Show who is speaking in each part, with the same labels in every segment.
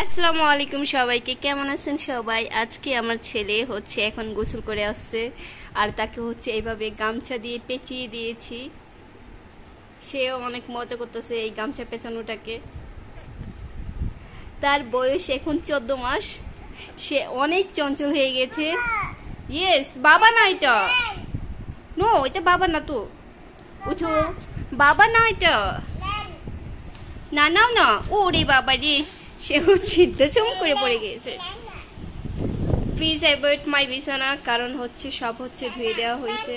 Speaker 1: আসসালামু আলাইকুম সবাইকে, কেমন আছেন সবাই? আজকে আমার ছেলে হচ্ছে এখন গোসল করে আসছে, আর তাকে হচ্ছে এইভাবে গামছা দিয়ে পেঁচিয়ে দিয়েছি। সেও অনেক মজা করতেছে এই গামছা পেঁচানোটাকে। তার বয়স এখন 14 মাস। সে অনেক চঞ্চল হয়ে গেছে। ইয়েস, বাবা না এটা, নো এটা বাবা না, তো উঠো, বাবা না এটা, না নাও না। ওরে বাবা রে, সে হচ্ছে চুম করে পড়ে গিয়েছে। প্লিজ অ্যাভয়েড মাই বিছানা, কারণ হচ্ছে সব হচ্ছে ধুয়ে দেওয়া হয়েছে।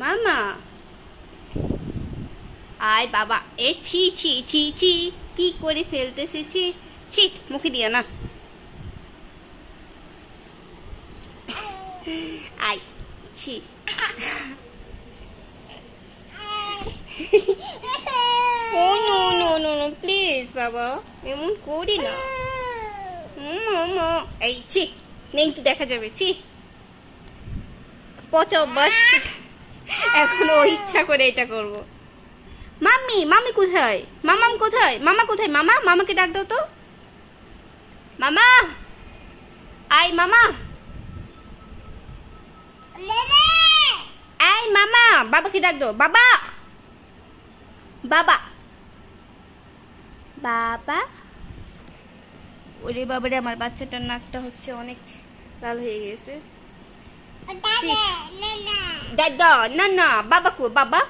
Speaker 1: মামা আয় বাবা, এ ছি ছি ছি ছি, কি করে ফেলতেছে, ছি ছি, মুখে দিয়া না। আয় ছি। Oh no no no no, please বাবা এমন করি না। এই ছি, নেই তো দেখা যাবে, ছি, পচা অভ্যাস। এখন ও ইচ্ছা করে এটা করব। মাম্মি, মাম্মি কোথায়? মামাম কোথায়? মামা কোথায়? মামা, মামাকে ডাক দাও তো। মামা আয়, মামা আয়, মামা বাবাকে ডাক দাও। বাবা, বাবা, বাবা। ওরে বাবারে, আমার বাচ্চাটার নাকটা হচ্ছে অনেক লাল হয়ে গেছে। দাদা না না, বাবা কো? বাবা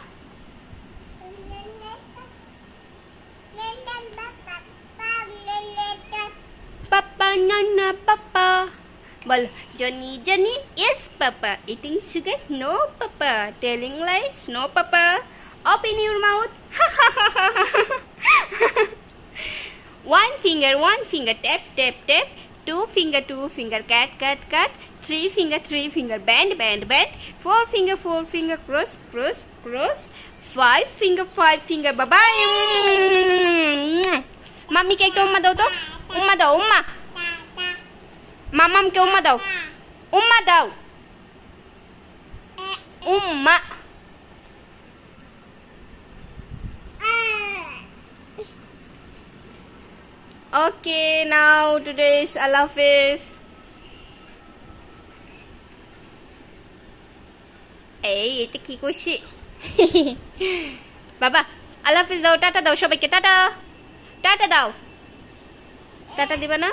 Speaker 1: পাপা না না, পাপা বল। Johnny Johnny, yes papa. Eating sugar, no papa. Telling lies, no papa. Open your mouth. One finger tap tap tap. Two finger cat cat cat. Three finger bend bend bend. Four finger cross cross cross. Five finger bye bye. Mami কে একটা উম্মা দাও তো, উম্মা দাও, উম্মা। মামামকে উম্মা দাও, উম্মা দাও, উম্মা। ওকে, নাও today's আল্লাহ হাফেজ। এই এটা কি করছি? বাবা আল্লাহ হাফেজ দাও, টাটা দাও সবাইকে, টাটা, টাটা দাও। টাটা দিবা না?